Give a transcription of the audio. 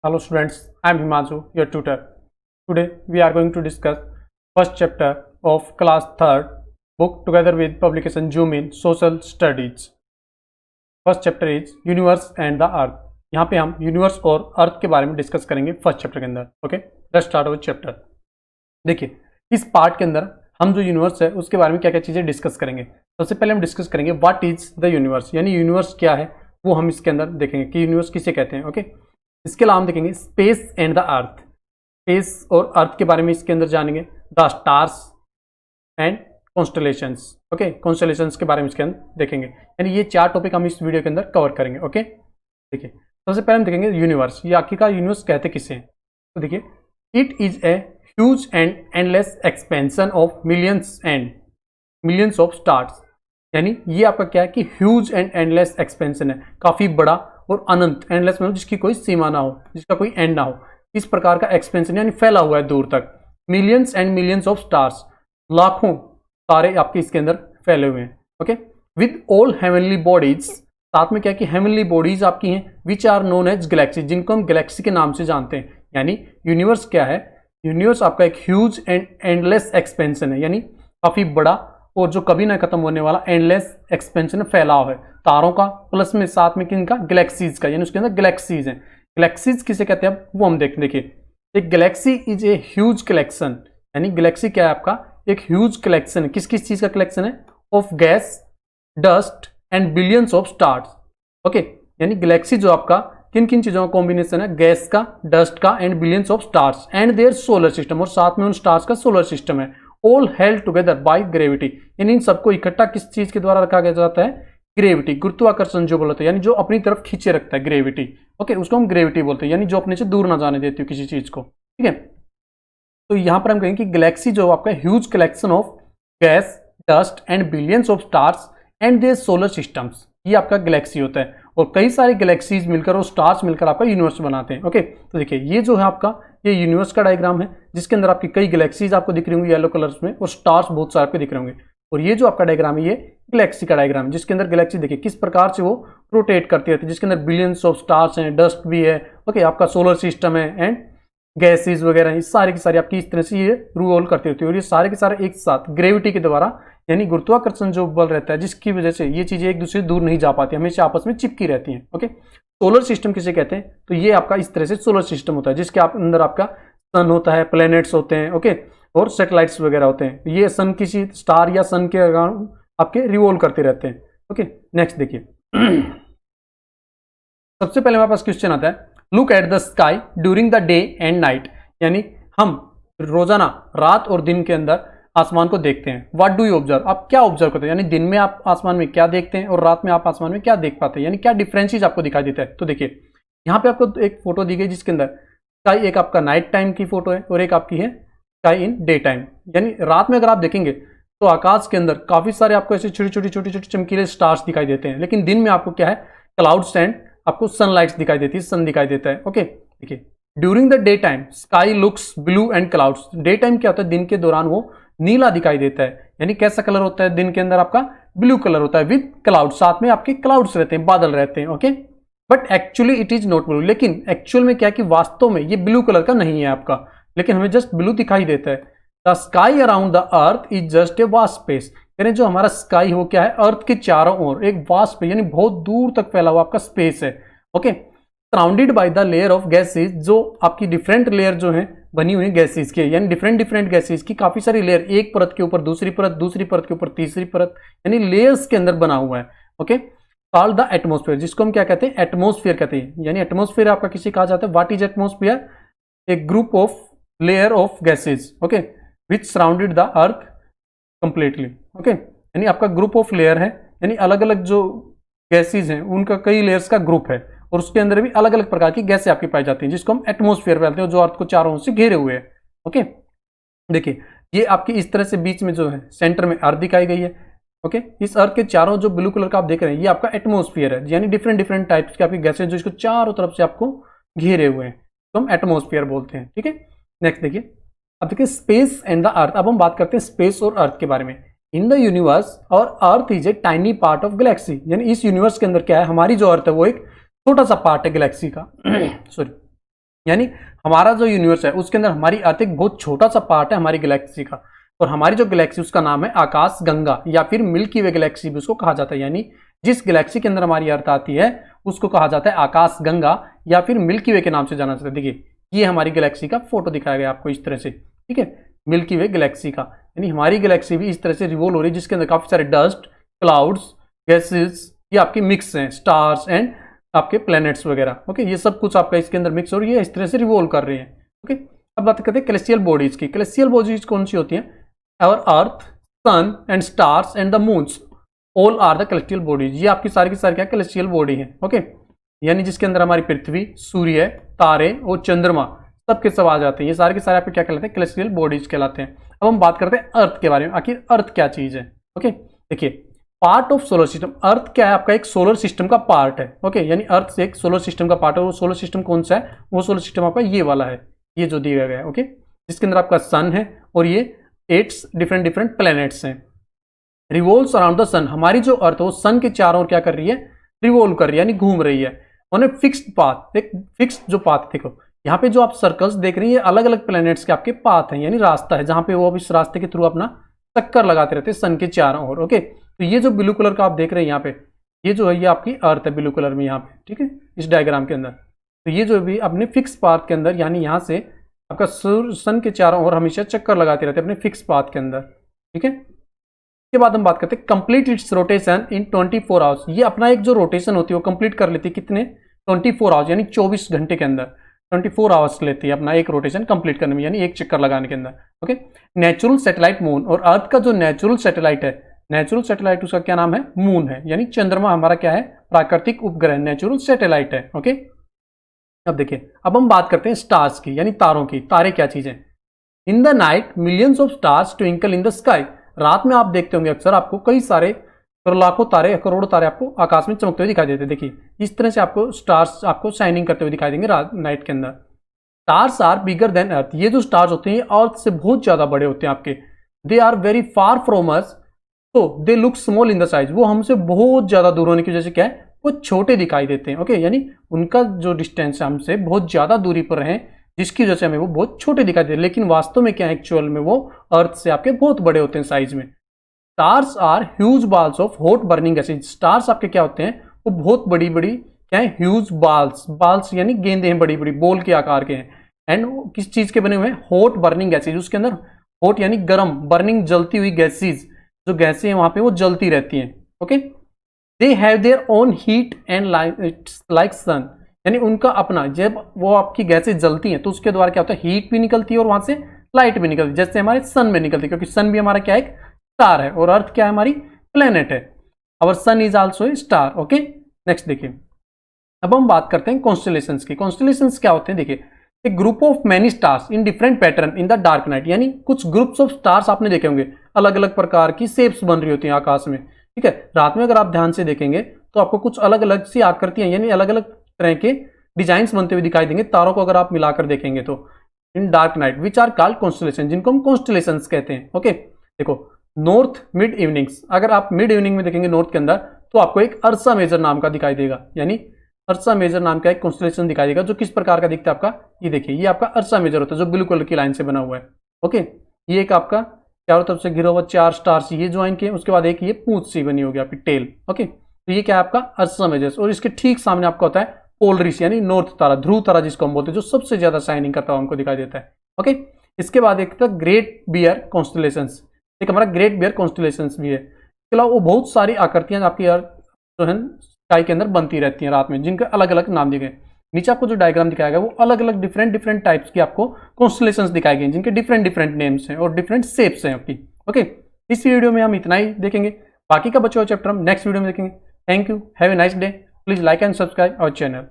Hello students, I am Himanshu, your tutor. Today we are going to discuss first chapter of class 3rd book together with publication Zoom in Social Studies. First chapter is Universe and the Earth. यहाँ पे हम universe और अर्थ के बारे में discuss करेंगे first chapter के अंदर. Okay, let's start with chapter. देखिए, इस पार्ट के अंदर हम जो यूनिवर्स है उसके बारे में क्या क्या चीज़ें डिस्कस करेंगे. सबसे पहले हम डिस्कस करेंगे व्हाट इज द यूनिवर्स, यानी यूनिवर्स क्या है वो हम इसके अंदर देखेंगे कि यूनिवर्स किसे कहते हैं. ओके, इसके अलावा हम देखेंगे space and the earth. Space और अर्थ के बारे में इसके अंदर जानेंगे. The stars and constellations. Okay, constellations के बारे में इसके अंदर देखेंगे. यानी ये 4 टॉपिक हम इस वीडियो के अंदर कवर करेंगे. ओके, देखिए सबसे पहले हम देखेंगे यूनिवर्स. ये आखिरकार यूनिवर्स कहते किसे हैं. तो देखिए, it is a huge and endless expansion of millions of stars. यानी ये आपका क्या है कि ह्यूज एंड एंडलेस एक्सपेंशन है, काफी बड़ा और अनंत. एंडलेस मतलब जिसकी कोई सीमा ना हो, जिसका कोई एंड ना हो, इस प्रकार का एक्सपेंशन यानी फैला हुआ है दूर तक. Millions and millions of stars, लाखों तारे आपके इसके अंदर फैले हुए हैं. Okay, with all heavenly bodies, साथ में क्या कि हेवनली बॉडीज आपकी हैं which are known as galaxy, जिनको हम गैलेक्सी के नाम से जानते हैं. यानी यूनिवर्स क्या है, यूनिवर्स आपका एक ह्यूज एंड एंडलेस एक्सपेंशन है, यानी काफी बड़ा और जो कभी ना खत्म होने वाला एंडलेस एक्सपेंशन फैलाव है तारों का, प्लस में साथ में किनका, गैलेक्सीज का. यानी उसके अंदर गैलेक्सीज हैं. गैलेक्सीज किसे कहते हैं वो हम देखिए. एक Galaxy is a huge collection, यानी गैलेक्सी क्या है आपका, एक ह्यूज कलेक्शन है. किस किस चीज का कलेक्शन है, of gas, dust and billions of stars. Okay, यानी गैलेक्सी जो आपका किन किन चीजों का कॉम्बिनेशन है, गैस का, डस्ट का and billions of stars and their solar system, और साथ में उन स्टार्स का सोलर सिस्टम है. All held together by gravity, यानी इन सबको इकट्ठा किस चीज के द्वारा रखा गया जाता है, ग्रेविटी, गुरुत्वाकर्षण जो बोलते हैं, यानी जो अपनी तरफ खींचे रखता है, ग्रेविटी. ओके, उसको हम ग्रेविटी बोलते हैं, यानी जो अपने से दूर ना जाने देती हो किसी चीज को. ठीक है, तो यहां पर हम कहेंगे कि गैलेक्सी जो आपका huge collection of gas, dust and billions of stars and their solar systems, ये आपका गैलेक्सी होता है. और कई सारे गैलेक्सीज मिलकर और स्टार्स मिलकर आपका यूनिवर्स बनाते हैं. ओके, तो देखिए ये जो है आपका ये यूनिवर्स का डायग्राम है, जिसके अंदर आपकी कई गैलेक्सीज आपको दिख रही होंगी येलो कलर्स में, और स्टार्स बहुत सारे आपको दिख रहे होंगे. और ये जो आपका डायग्राम है ये गैलेक्सी का डायग्राम है, जिसके अंदर गैलेक्सी देखिए किस प्रकार से वो रोटेट करती रहती है, जिसके अंदर बिलियंस ऑफ स्टार्स हैं, डस्ट भी है. ओके, आपका सोलर सिस्टम है एंड गैसेज वगैरह, ये सारी की सारी आपकी इस तरह से ये रोल करती रहती है. और ये सारे के सारे एक साथ ग्रेविटी के द्वारा, यानी गुरुत्वाकर्षण जो बल रहता है, जिसकी वजह से ये चीजें एक दूसरे से दूर नहीं जा पाती, हमेशा आपस में चिपकी रहती हैं. ओके, सोलर सिस्टम किसे कहते हैं, तो ये आपका इस तरह से सोलर सिस्टम होता है, जिसके अंदर आपका सन होता है, प्लैनेट्स होते हैं. ओके, और सैटेलाइट्स वगैरह होते हैं. ये सन किसी स्टार या सन के अराउंड आपके रिवॉल्व करते रहते हैं. ओके, नेक्स्ट देखिए. सबसे पहले हमारे पास क्वेश्चन आता है, look at the sky during the day and night, यानी हम रोजाना रात और दिन के अंदर आसमान को देखते हैं. व्हाट डू यू ऑब्जर्व, आप क्या ऑब्जर्व करते हैं, यानी दिन में आप आसमान में क्या देखते हैं और रात में आप आसमान में क्या देख पाते हैं, यानी क्या डिफरेंसेस आपको दिखाई देता है. तो देखिए यहाँ पे आपको एक फोटो दी गई जिसके अंदर स्काई, एक आपका नाइट टाइम की फोटो है और एक आपकी है स्काई इन डे टाइम. यानी रात में अगर आप देखेंगे तो आकाश के अंदर काफी सारे आपको ऐसे छोटे छोटे चमकीले स्टार्स दिखाई देते हैं, लेकिन दिन में आपको क्या है, क्लाउड्स एंड आपको सनलाइट्स दिखाई देती है, सन दिखाई देता है. ओके, देखिए during the day time sky looks blue and clouds. Day time क्या होता है, दिन के दौरान वो नीला दिखाई देता है. यानी कैसा कलर होता है, दिन के अंदर आपका ब्लू कलर होता है विद क्लाउड, साथ में आपके क्लाउड्स रहते हैं, बादल रहते हैं. Okay, but actually it is not blue, लेकिन एक्चुअल में क्या कि वास्तव में ये ब्लू कलर का नहीं है आपका, लेकिन हमें जस्ट ब्लू दिखाई देता है. The sky around the earth is just a vast space, यानी जो हमारा स्काई हो क्या है, अर्थ के चारों ओर एक वास्ट स्पेस, यानी बहुत दूर तक फैला हुआ आपका स्पेस है. Okay, surrounded by the layer of gases, जो आपकी डिफरेंट लेयर जो है बनी हुई गैसेज के, यानी डिफरेंट गैसेज की काफी सारी लेयर, एक परत के ऊपर दूसरी परत, दूसरी परत के ऊपर तीसरी परत, यानी लेयर्स के अंदर बना हुआ है. ओके, कॉल्ड द एटमॉस्फेयर, जिसको हम क्या कहते हैं, एटमॉस्फेयर कहते हैं. यानी एटमॉस्फेयर आपका किसे कहा जाता है, what is atmosphere, A group of layer of gases. Okay, which surrounded the earth completely. Okay, यानी आपका ग्रुप ऑफ लेयर है, यानी अलग अलग जो गैसेज हैं उनका कई लेयर्स का ग्रुप है, और उसके अंदर भी अलग अलग प्रकार की गैसें आपकी पाई जाती हैं, जिसको हम एटमॉस्फेयर बोलते हैं, जो अर्थ को चारों ओर से घेरे हुए हैं. ओके, देखिए ये आपकी इस तरह से बीच में जो है सेंटर में अर्थ दिखाई गई है. ओके, इस अर्थ के चारों जो ब्लू कलर का आप देख रहे हैं ये आपका एटमॉस्फेयर है, यानी डिफरेंट टाइप्स की आपकी गैसें जो इसको चारों तरफ से आपको घेरे हुए हैं, तो हम एटमॉस्फेयर बोलते हैं. ठीक है, नेक्स्ट देखिए. अब देखिए स्पेस एंड द अर्थ, अब हम बात करते हैं स्पेस और अर्थ के बारे में. इन द यूनिवर्स और earth is a tiny part of Galaxy, यानी इस यूनिवर्स के अंदर क्या है, हमारी जो अर्थ है वो एक छोटा सा पार्ट है गैलेक्सी का. सॉरी, यानी हमारा जो यूनिवर्स है उसके अंदर हमारी अर्थ एक बहुत छोटा सा पार्ट है हमारी गैलेक्सी का, और हमारी जो गैलेक्सी उसका नाम है आकाश गंगा या फिर मिल्की वे गैलेक्सी भी उसको कहा जाता है। यानी जिस गैलेक्सी के अंदर हमारी अर्थ आती है उसको कहा जाता है आकाश गंगा या फिर मिल्की वे के नाम से जाना जाता है। देखिए ये हमारी गैलेक्सी का फोटो दिखाया गया आपको इस तरह से, ठीक है, मिल्की वे गैलेक्सी का। यानी हमारी गैलेक्सी भी इस तरह से रिवॉल्व हो रही है जिसके अंदर काफी सारे डस्ट, क्लाउड्स, गैसेस, ये आपके मिक्स हैं, स्टार्स एंड आपके प्लैनेट्स वगैरह। ओके, ये सब कुछ आपका इसके अंदर मिक्स हो रही है, इस तरह से रिवॉल्व कर रही है। ओके, अब बात करते हैं कैलेस्टियल बॉडीज की। कैलेस्टियल बॉडीज कौन सी होती हैं? Our earth, sun and stars and the moons all are the celestial bodies. ये आपकी सारी की सारी क्या कैलेस्टियल बॉडी है। ओके, यानी जिसके अंदर हमारी पृथ्वी, सूर्य, तारे और चंद्रमा सबके सब आ जाते हैं। ये सारे के सारे आपके क्या कहलाते हैं? कैलेस्टियल बॉडीज कहलाते हैं। अब हम बात करते हैं अर्थ के बारे में। आखिर अर्थ क्या चीज है? ओके, देखिए पार्ट ऑफ सोलर सिस्टम। अर्थ क्या है? आपका एक सोलर सिस्टम का पार्ट है। ओके, यानी अर्थ एक सोलर सिस्टम का पार्ट है। वो सोलर सिस्टम कौन सा है? वो सोलर सिस्टम आपका ये वाला है, ये जो दिया गया है। ओके, जिसके अंदर आपका सन है और ये 8 डिफरेंट डिफरेंट प्लैनेट्स हैं। रिवॉल्व्स अराउंड द सन। हमारी जो अर्थ है वो सन के चारों ओर क्या कर रही है? रिवॉल्व कर रही है, यानी घूम रही है ऑन ए फिक्स्ड पाथ। एक फिक्स्ड जो पाथ, देखो यहाँ पे जो आप सर्कल्स देख रही है अलग अलग प्लैनेट्स के आपके पाथ हैं, यानी रास्ता है जहां पे वो अब इस रास्ते के थ्रू अपना चक्कर लगाते रहते हैं सन के चारों ओर। ओके, तो ये जो ब्लू कलर का आप देख रहे हैं यहाँ पे, ये जो है ये आपकी अर्थ है ब्लू कलर में यहाँ पे, ठीक है, इस डायग्राम के अंदर। तो ये जो भी अपने फिक्स पाथ के अंदर, यानी यहाँ से आपका सन के चारों ओर हमेशा चक्कर लगाते रहते हैं अपने फिक्स पाथ के अंदर, ठीक है। इसके बाद हम बात करते हैं complete it's rotation in 24 hours. ये अपना एक जो रोटेशन होती है वो कंप्लीट कर लेती है कितने? 24 आवर्स, यानी 24 घंटे के अंदर 24 आवर्स लेती है अपना एक रोटेशन कंप्लीट करने में, यानी एक चक्कर लगाने के अंदर। Okay, natural satellite moon. और अर्थ का जो नेचुरल सैटेलाइट है, नेचुरल सैटेलाइट उसका क्या नाम है? मून है, यानी चंद्रमा हमारा क्या है? प्राकृतिक उपग्रह, नेचुरल सैटेलाइट है। ओके, अब देखिए, अब हम बात करते हैं स्टार्स की, यानी तारों की। तारे क्या चीज है? In the night millions of stars twinkle in the sky. रात में आप देखते होंगे अक्सर आपको कई सारे लाखों तारे, करोड़ों तारे आपको आकाश में चमकते हुए दिखाई देते हैं। देखिए इस तरह से आपको स्टार्स आपको शाइनिंग करते हुए दिखाई देंगे रात नाइट के अंदर। स्टार्स आर बिगर देन अर्थ। ये जो स्टार्स होते हैं अर्थ से बहुत ज्यादा बड़े होते हैं आपके। They are very far from us, तो they look small in the size. वो हमसे बहुत ज्यादा दूर होने की वजह से क्या है? वो छोटे दिखाई देते हैं। ओके, यानी उनका जो डिस्टेंस है हमसे बहुत ज्यादा दूरी पर है, जिसकी वजह से हमें वो बहुत छोटे दिखाई देते हैं। लेकिन वास्तव में क्या है? एक्चुअल में वो अर्थ से आपके बहुत बड़े होते हैं साइज में। Stars are huge balls of hot burning gases. Stars आपके क्या होते हैं? वो बहुत बड़ी बड़ी क्या है? ह्यूज बाल्स। बाल्स यानी गेंदे हैं, बड़ी बड़ी बोल के आकार के हैं। एंड किस चीज के बने हुए हैं? Hot burning gases. उसके अंदर हॉट यानी गर्म, बर्निंग जलती हुई गैसेज, जो गैसें हैं वहां पे वो जलती रहती हैं। Okay, they have their own heat and like sun. यानी उनका अपना, जब वो आपकी गैसें जलती हैं तो उसके द्वारा क्या होता है? हीट भी निकलती है और वहां से लाइट भी निकलती है, जैसे हमारे सन में निकलती है, क्योंकि सन भी हमारा क्या है? स्टार है, और अर्थ क्या है? हमारी प्लेनेट है। Our sun is also a star. Okay, next देखिए, अब हम बात करते हैं कॉन्स्टेलेशंस की। कॉन्स्टेलेशंस क्या होते हैं? देखिए, एक group of many stars in different pattern in the dark night. यानी कुछ ग्रुप्स ऑफ स्टार्स आपने देखे होंगे, अलग अलग प्रकार की शेप्स बन रही होती हैं आकाश में, ठीक है। रात में अगर आप ध्यान से देखेंगे तो आपको कुछ अलग अलग सी आकृतियां, यानी अलग अलग तरह के डिजाइन्स बनते हुए दिखाई देंगे तारों को अगर आप मिलाकर देखेंगे तो, in dark night which are called constellation, जिनको हम कॉन्स्टेलेशंस कहते हैं। ओके, देखो नॉर्थ मिड इवनिंग्स। अगर आप मिड इवनिंग में देखेंगे नॉर्थ के अंदर तो आपको एक अर्सा मेजर नाम का दिखाई देगा, यानी अर्सा मेजर नाम का एक कॉन्स्टेलेशन दिखाई देगा, जो किस प्रकार का दिखता है आपका? ये देखिए, ये आपका अर्सा मेजर होता है जो ब्लू कलर की लाइन से बना हुआ है। ओके, ये एक आपका चारों तरफ से घिरा हुआ 4 स्टार्स ये ज्वाइन किए, उसके बाद एक ये पूंछ सी बनी होगी आपकी टेल। ओके, तो ये क्या है? आपका अर्सा मेजर। और इसके ठीक सामने आपका होता है पोलरिस, यानी नॉर्थ तारा, ध्रुव तारा जिसको हम बोलते हैं, जो सबसे ज्यादा शाइनिंग करता हुआ हमको दिखाई देता है। ओके, इसके बाद एक था ग्रेट बियर कॉन्स्टेलेशंस। एक हमारा ग्रेट बियर कॉन्स्टेलेशंस भी है। इसके अलावा वो बहुत सारी आकृतियां आपकी जो है स्काई के अंदर बनती रहती हैं रात में, जिनके अलग अलग नाम दिए गए। नीचे आपको जो डायग्राम दिखाया गया वो अलग अलग डिफरेंट डिफरेंट टाइप्स की आपको कॉन्स्टेलेशंस दिखाई गए, जिनके डिफरेंट डिफरेंट नेम्स हैं और डिफरेंट शेप्स हैं आपकी। ओके, इस वीडियो में हम इतना ही देखेंगे, बाकी का बचा हुआ चैप्टर हम नेक्स्ट वीडियो में देखेंगे। Thank you, have a nice day. Please like and subscribe our channel.